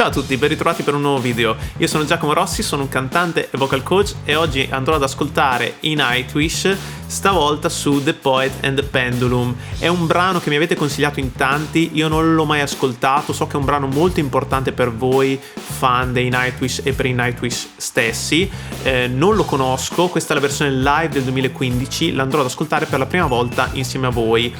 Ciao a tutti, ben ritrovati per un nuovo video. Io sono Giacomo Rossi, sono un cantante e vocal coach e oggi andrò ad ascoltare i Nightwish, stavolta su The Poet and the Pendulum. È un brano che mi avete consigliato in tanti, io non l'ho mai ascoltato, so che è un brano molto importante per voi fan dei Nightwish e per i Nightwish stessi. Non lo conosco, questa è la versione live del 2015, l'andrò ad ascoltare per la prima volta insieme a voi.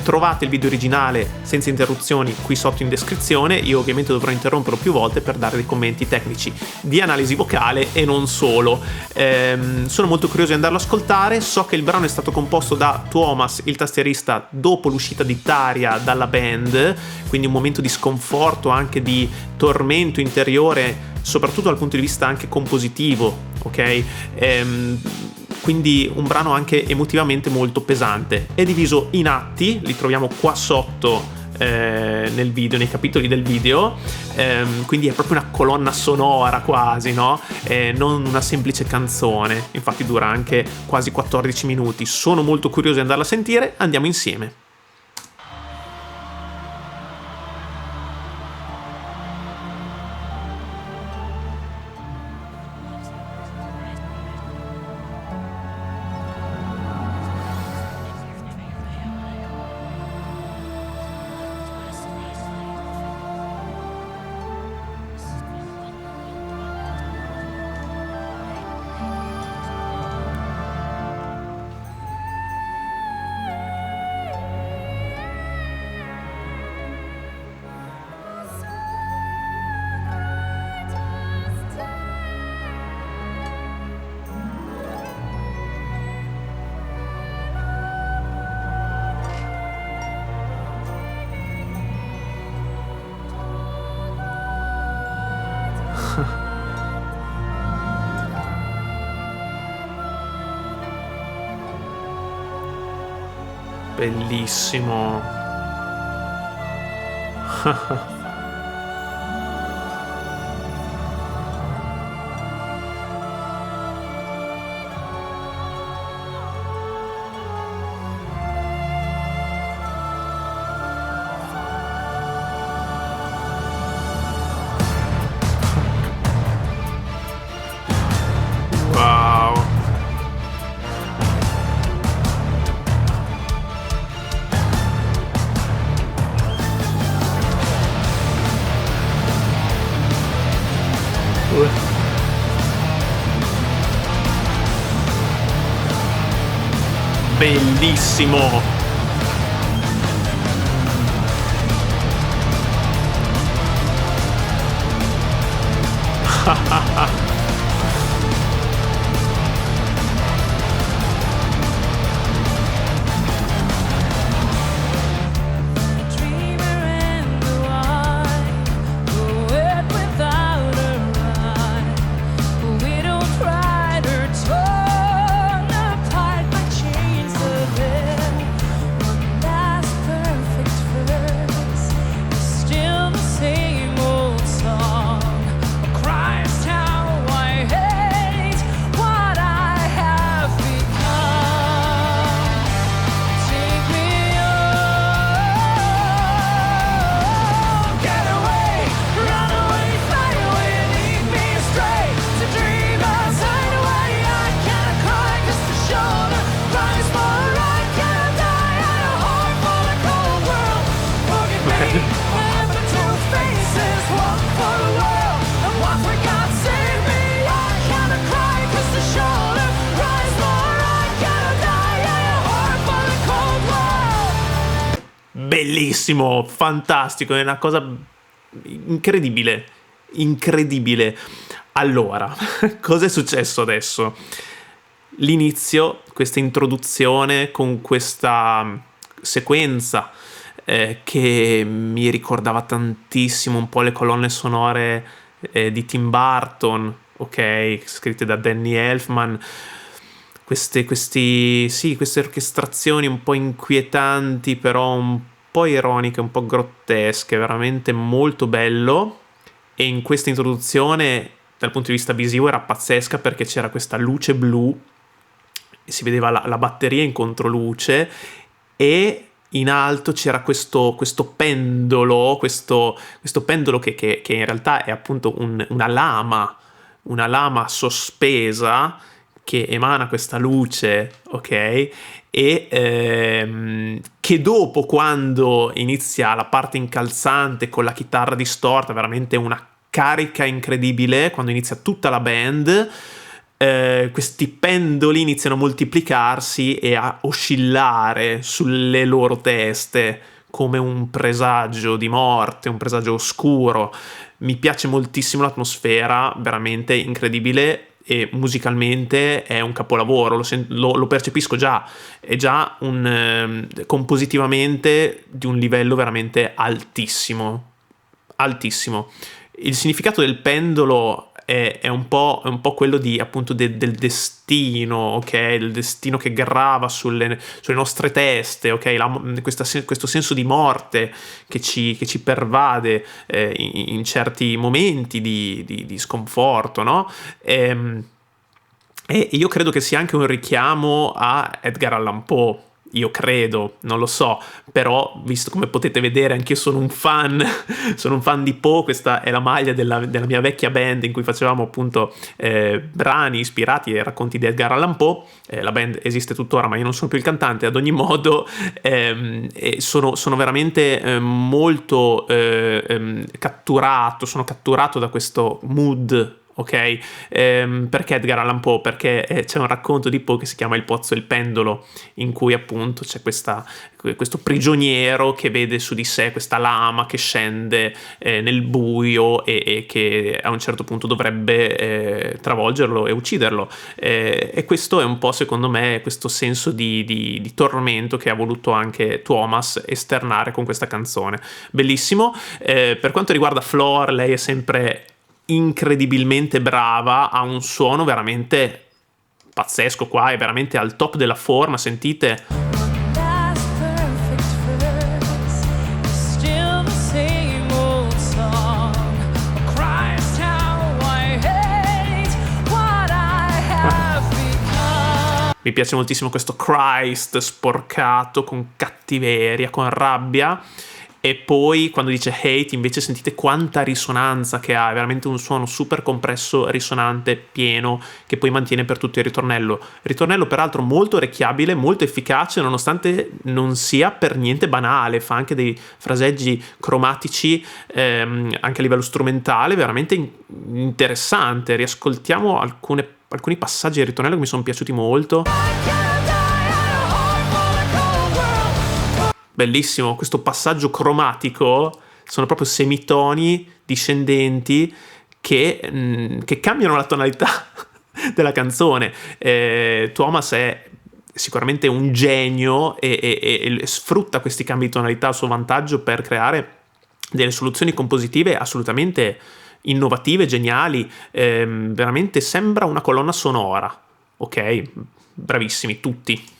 Trovate il video originale senza interruzioni qui sotto in descrizione. Io ovviamente dovrò interromperlo più volte per dare dei commenti tecnici di analisi vocale e non solo. Sono molto curioso di andarlo ad ascoltare. So che il brano è stato composto da Tuomas, il tastierista, dopo l'uscita di Tarja dalla band, quindi un momento di sconforto, anche di tormento interiore, soprattutto dal punto di vista anche compositivo, ok? Quindi un brano anche emotivamente molto pesante. È diviso in atti, li troviamo qua sotto nel video, nei capitoli del video, quindi è proprio una colonna sonora quasi, no? Non una semplice canzone, infatti dura anche quasi 14 minuti. Sono molto curioso di andarla a sentire, andiamo insieme. Bellissimo. Wow. Bellissimo. Bellissimo, fantastico, è una cosa incredibile, incredibile. Allora, cosa è successo adesso? L'inizio, questa introduzione con questa sequenza che mi ricordava tantissimo un po' le colonne sonore di Tim Burton, ok, scritte da Danny Elfman. Queste orchestrazioni un po' inquietanti, però un po' ironiche, un po' grottesche, veramente molto bello. E in questa introduzione, dal punto di vista visivo, era pazzesca perché c'era questa luce blu, e si vedeva la batteria in controluce e in alto c'era questo pendolo, questo pendolo che in realtà è appunto una lama sospesa che emana questa luce, ok? E che dopo, quando inizia la parte incalzante con la chitarra distorta, veramente una carica incredibile, quando inizia tutta la band, questi pendoli iniziano a moltiplicarsi e a oscillare sulle loro teste come un presagio di morte, un presagio oscuro. Mi piace moltissimo l'atmosfera, veramente incredibile, e musicalmente è un capolavoro, lo percepisco già, è già compositivamente di un livello veramente altissimo, altissimo. Il significato del pendolo è un po' quello di, appunto, del destino, ok? Il destino che grava sulle nostre teste, ok? Questo senso di morte che ci pervade in certi momenti di sconforto, no? E io credo che sia anche un richiamo a Edgar Allan Poe. Io credo, non lo so, però visto, come potete vedere, anch'io sono un fan di Poe. Questa è la maglia della mia vecchia band in cui facevamo appunto brani ispirati ai racconti di Edgar Allan Poe. La band esiste tuttora, ma io non sono più il cantante. Ad ogni modo sono veramente molto catturato, sono catturato da questo mood. Ok, perché Edgar Allan Poe? Perché c'è un racconto di Poe che si chiama Il pozzo e il pendolo, in cui appunto c'è questo prigioniero che vede su di sé questa lama che scende nel buio e che a un certo punto dovrebbe travolgerlo e ucciderlo, e questo è un po', secondo me, questo senso di tormento che ha voluto anche Thomas esternare con questa canzone. Bellissimo. Per quanto riguarda Flor, lei è sempre incredibilmente brava, ha un suono veramente pazzesco, qua è veramente al top della forma, sentite. Mi piace moltissimo questo Christ sporcato con cattiveria, con rabbia. E poi quando dice hate, invece, sentite quanta risonanza che ha, è veramente un suono super compresso, risonante, pieno, che poi mantiene per tutto il ritornello. Ritornello peraltro molto orecchiabile, molto efficace, nonostante non sia per niente banale, fa anche dei fraseggi cromatici anche a livello strumentale, veramente interessante. Riascoltiamo alcuni passaggi del ritornello che mi sono piaciuti molto. Bellissimo, questo passaggio cromatico, sono proprio semitoni discendenti che cambiano la tonalità della canzone. Thomas è sicuramente un genio e sfrutta questi cambi di tonalità a suo vantaggio per creare delle soluzioni compositive assolutamente innovative, geniali. Veramente sembra una colonna sonora, ok? Bravissimi tutti.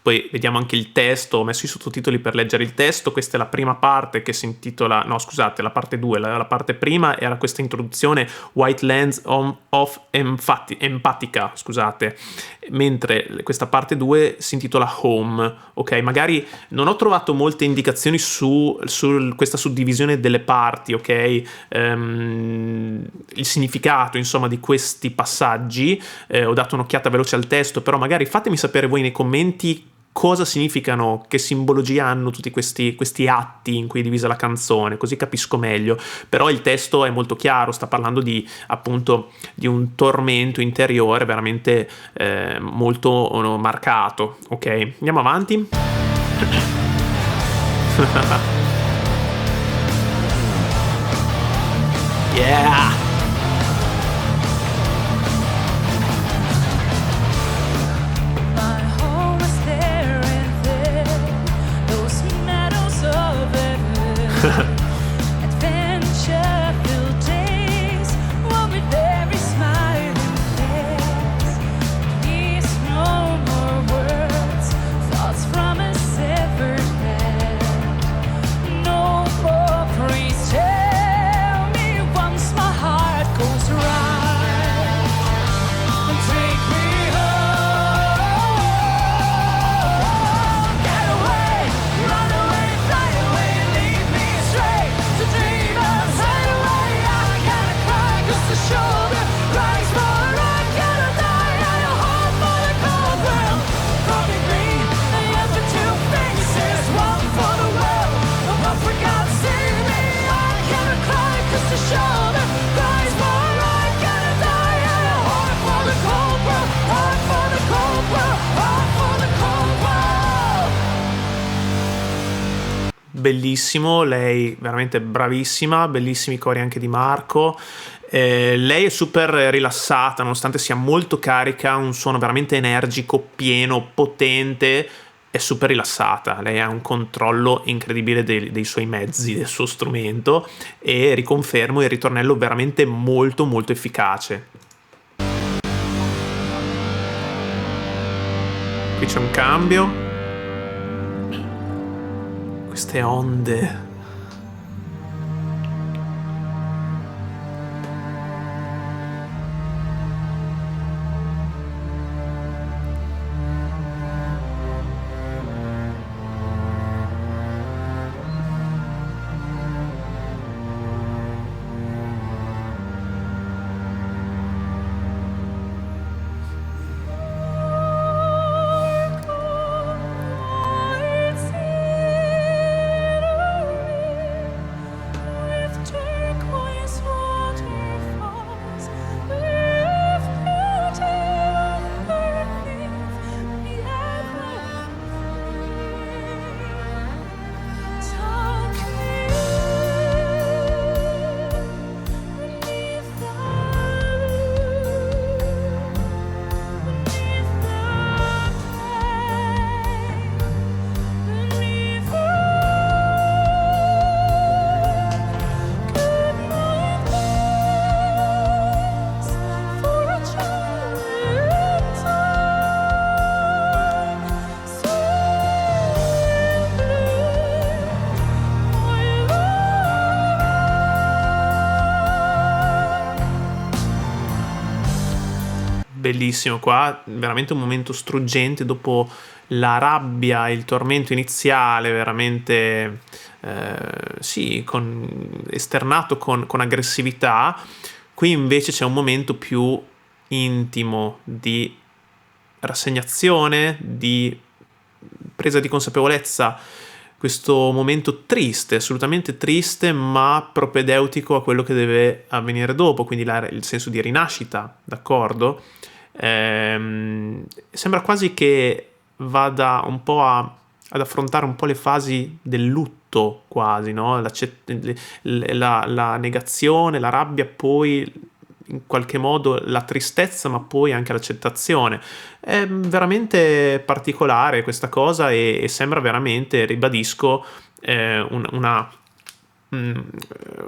Poi vediamo anche il testo, ho messo i sottotitoli per leggere il testo. Questa è la prima parte che si intitola, no scusate, la parte 2, la parte prima era questa introduzione White Lands of Empatica, scusate, mentre questa parte 2 si intitola Home, ok? Magari non ho trovato molte indicazioni su questa suddivisione delle parti, ok? Il significato, insomma, di questi passaggi, ho dato un'occhiata veloce al testo, però magari fatemi sapere voi nei commenti cosa significano, che simbologia hanno tutti questi atti in cui è divisa la canzone, così capisco meglio. Però il testo è molto chiaro, sta parlando appunto di un tormento interiore veramente molto marcato, ok? Andiamo avanti. Yeah! bellissimo, lei veramente bravissima, bellissimi cori anche di Marco. Lei è super rilassata nonostante sia molto carica, un suono veramente energico, pieno, potente, è super rilassata. Lei ha un controllo incredibile dei suoi mezzi, del suo strumento, e riconfermo il ritornello veramente molto molto efficace. Qui c'è un cambio, queste onde. Bellissimo, qua veramente un momento struggente dopo la rabbia, il tormento iniziale, veramente sì, esternato con aggressività. Qui invece c'è un momento più intimo di rassegnazione, di presa di consapevolezza, questo momento triste, assolutamente triste, ma propedeutico a quello che deve avvenire dopo, quindi il senso di rinascita, d'accordo? Sembra quasi che vada un po' ad affrontare un po' le fasi del lutto, quasi, no? La negazione, la rabbia, poi in qualche modo la tristezza, ma poi anche l'accettazione. È veramente particolare questa cosa e sembra veramente, ribadisco,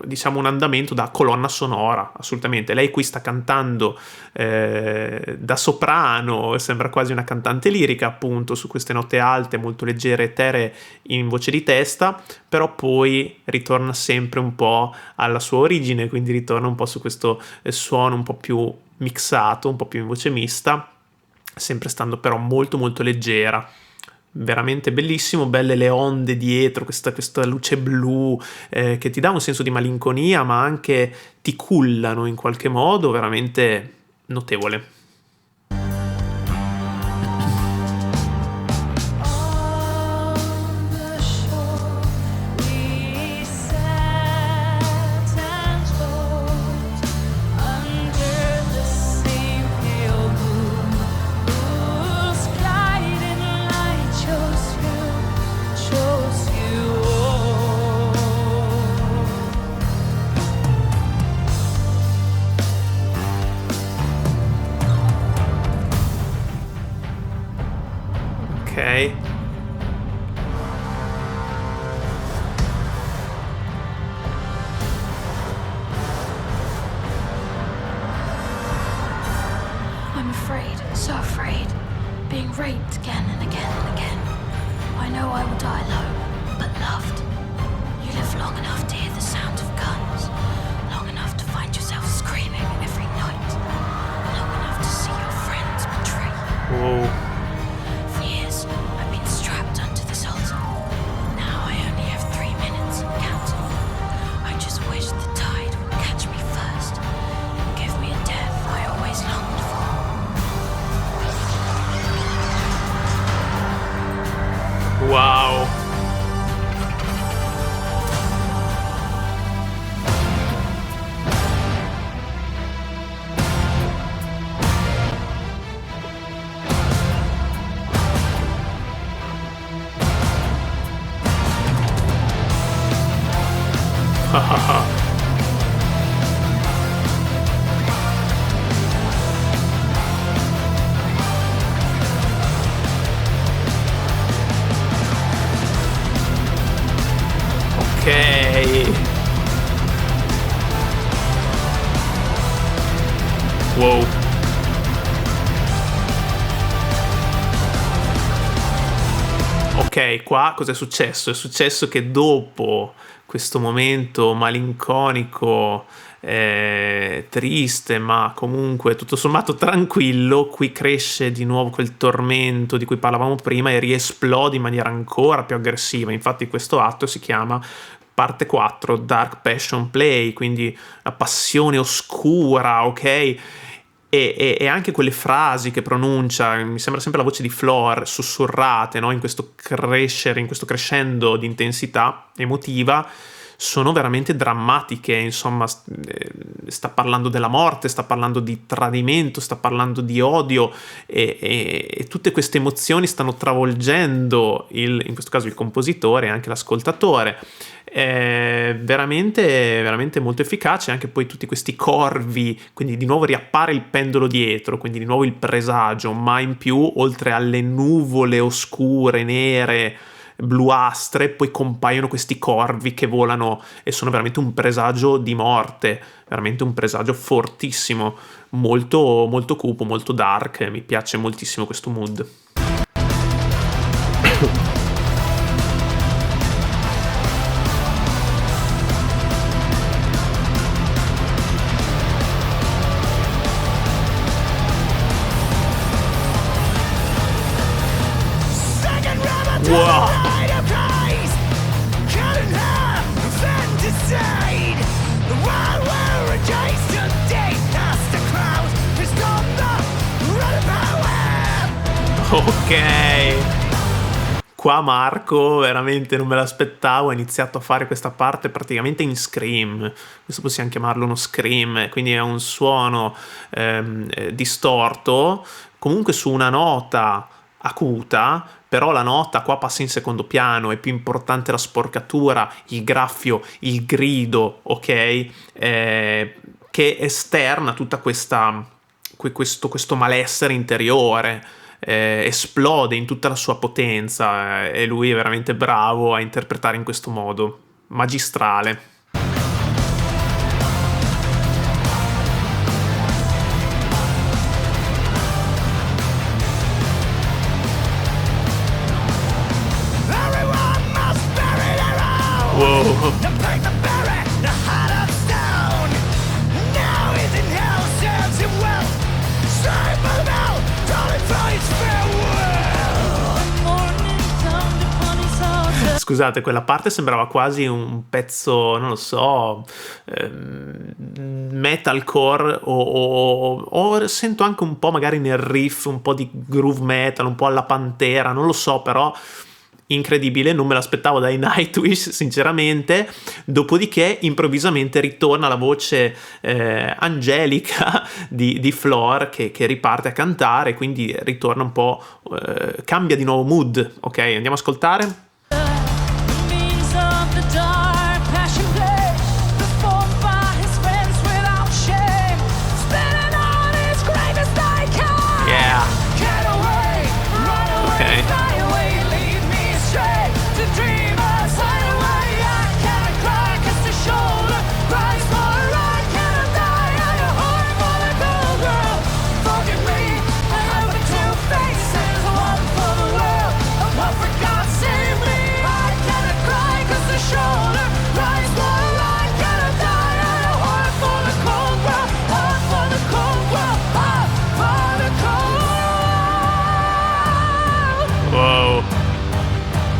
diciamo un andamento da colonna sonora, assolutamente. Lei qui sta cantando da soprano, sembra quasi una cantante lirica, appunto, su queste note alte, molto leggere, eteree in voce di testa, però poi ritorna sempre un po' alla sua origine, quindi ritorna un po' su questo suono un po' più mixato, un po' più in voce mista, sempre stando però molto molto leggera. Veramente bellissimo, belle le onde dietro, questa luce blu che ti dà un senso di malinconia, ma anche ti cullano in qualche modo, veramente notevole. Ok. I'm afraid, so afraid, being raped again and again and again. I know I will die alone, but loved. You live long enough to hear the sound of guns, long enough to find yourself screaming every night, long enough to see your friends betray you. Wow. For years, I've been strapped onto this altar. Now I only have 3 minutes and counting. I just wish the tide would catch me first and give me a death I always longed for. Wow. Wow. Ok, qua cos'è successo? È successo che dopo questo momento malinconico, triste, ma comunque tutto sommato tranquillo, qui cresce di nuovo quel tormento di cui parlavamo prima e riesplode in maniera ancora più aggressiva. Infatti questo atto si chiama parte 4, Dark Passion Play, quindi la passione oscura, ok? E anche quelle frasi che pronuncia, mi sembra sempre la voce di Flor, sussurrate, no? In questo crescere, in questo crescendo di intensità emotiva, sono veramente drammatiche, insomma, sta parlando della morte, sta parlando di tradimento, sta parlando di odio e tutte queste emozioni stanno travolgendo in questo caso il compositore e anche l'ascoltatore. È veramente, veramente molto efficace, anche poi tutti questi corvi, quindi di nuovo riappare il pendolo dietro, quindi di nuovo il presagio, ma in più, oltre alle nuvole oscure, nere, bluastre, poi compaiono questi corvi che volano e sono veramente un presagio di morte, veramente un presagio fortissimo, molto, molto cupo, molto dark, mi piace moltissimo questo mood. Wow. Ok, qua Marco veramente non me l'aspettavo, ha iniziato a fare questa parte praticamente in scream, questo possiamo chiamarlo uno scream, quindi è un suono distorto, comunque su una nota acuta, però la nota qua passa in secondo piano, è più importante la sporcatura, il graffio, il grido, ok? Che esterna tutta questo malessere interiore, esplode in tutta la sua potenza, e lui è veramente bravo a interpretare in questo modo, magistrale. Wow. Scusate, quella parte sembrava quasi un pezzo, non lo so, metalcore o sento anche un po' magari nel riff, un po' di groove metal, un po' alla Pantera, non lo so, però incredibile, non me l'aspettavo dai Nightwish sinceramente. Dopodiché improvvisamente ritorna la voce angelica di Flor che riparte a cantare, quindi ritorna un po', cambia di nuovo mood. Ok, andiamo a ascoltare.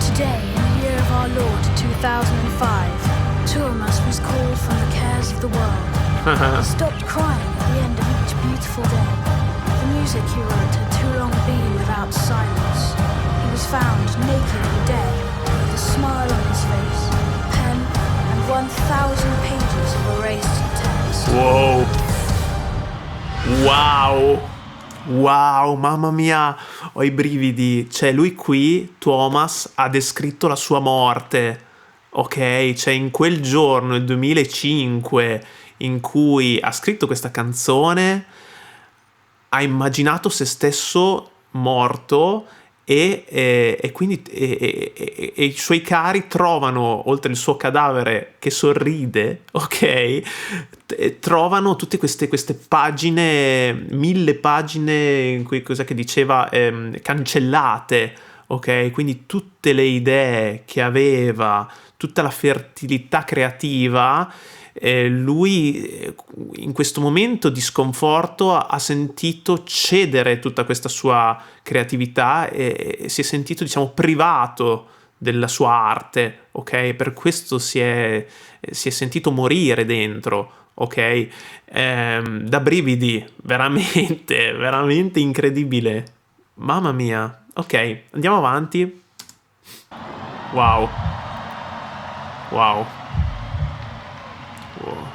Today, in the year of our Lord 2005, two of us was called from the cares of the world. He stopped crying at the end of each beautiful day. The music he wrote had too long been without silence. He was found naked and dead, with a smile on his face, a pen, and 1,000 pages of erased text. Wow. Wow. Wow, mamma mia, ho i brividi. Cioè, lui qui, Thomas, ha descritto la sua morte. Ok, cioè in quel giorno, il 2005, in cui ha scritto questa canzone, ha immaginato se stesso morto e quindi e i suoi cari trovano, oltre il suo cadavere che sorride, ok, trovano tutte queste pagine, 1000 pagine, cos'è che diceva, cancellate, ok? Quindi tutte le idee che aveva, tutta la fertilità creativa, lui in questo momento di sconforto ha sentito cedere tutta questa sua creatività e si è sentito, diciamo, privato della sua arte, ok? Per questo si è sentito morire dentro, ok? Da brividi, veramente, veramente incredibile. Mamma mia. Ok, andiamo avanti. Wow. Wow. Wow.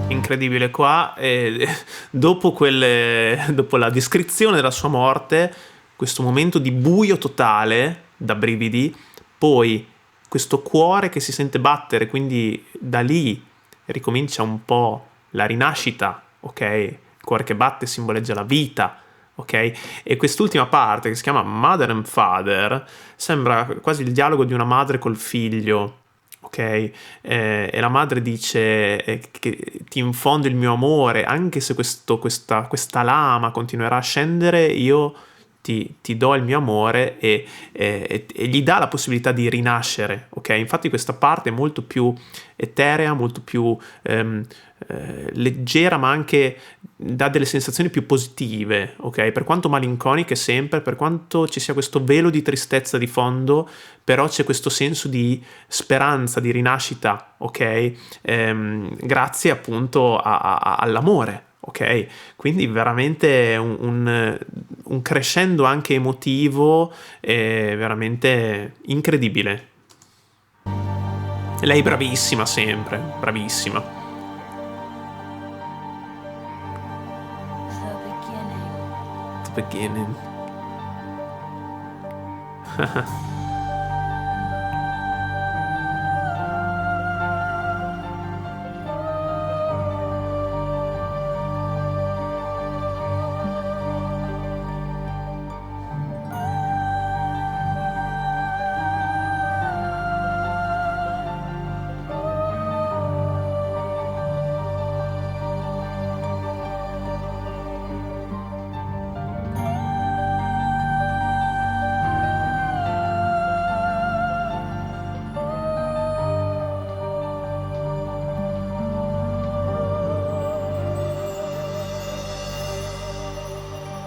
Incredibile qua, dopo la descrizione della sua morte, questo momento di buio totale, da brividi, poi questo cuore che si sente battere, quindi da lì ricomincia un po' la rinascita, ok? Il cuore che batte simboleggia la vita, ok? E quest'ultima parte, che si chiama Mother and Father, sembra quasi il dialogo di una madre col figlio, ok? E la madre dice che ti infondo il mio amore, anche se questa lama continuerà a scendere, io ti do il mio amore, e gli dà la possibilità di rinascere, ok? Infatti questa parte è molto più eterea, molto più leggera, ma anche dà delle sensazioni più positive, ok? Per quanto malinconiche sempre, per quanto ci sia questo velo di tristezza di fondo, però c'è questo senso di speranza, di rinascita, ok? Grazie appunto all'amore, ok? Quindi veramente un crescendo anche emotivo, veramente incredibile. Lei bravissima sempre, bravissima. The beginning. The beginning.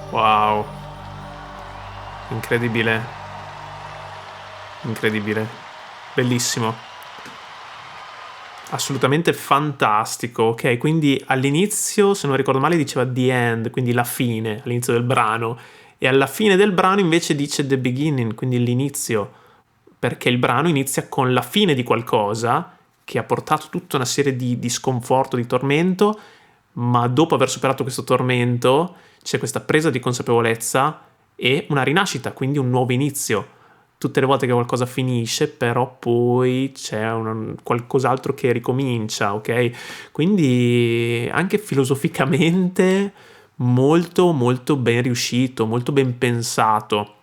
Wow, incredibile, incredibile, bellissimo, assolutamente fantastico. Ok, quindi all'inizio, se non ricordo male, diceva the end, quindi la fine, all'inizio del brano, e alla fine del brano invece dice the beginning, quindi l'inizio, perché il brano inizia con la fine di qualcosa che ha portato tutta una serie di sconforto, di tormento, ma dopo aver superato questo tormento c'è questa presa di consapevolezza e una rinascita, quindi un nuovo inizio. Tutte le volte che qualcosa finisce, però poi c'è qualcos'altro che ricomincia, ok? Quindi anche filosoficamente molto molto ben riuscito, molto ben pensato.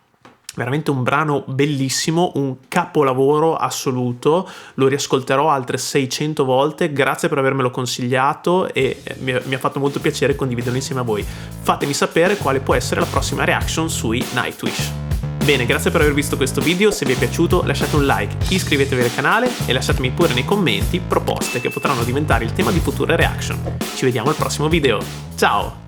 Veramente un brano bellissimo, un capolavoro assoluto, lo riascolterò altre 600 volte, grazie per avermelo consigliato e mi ha fatto molto piacere condividerlo insieme a voi. Fatemi sapere quale può essere la prossima reaction sui Nightwish. Bene, grazie per aver visto questo video, se vi è piaciuto lasciate un like, iscrivetevi al canale e lasciatemi pure nei commenti proposte che potranno diventare il tema di future reaction. Ci vediamo al prossimo video, ciao!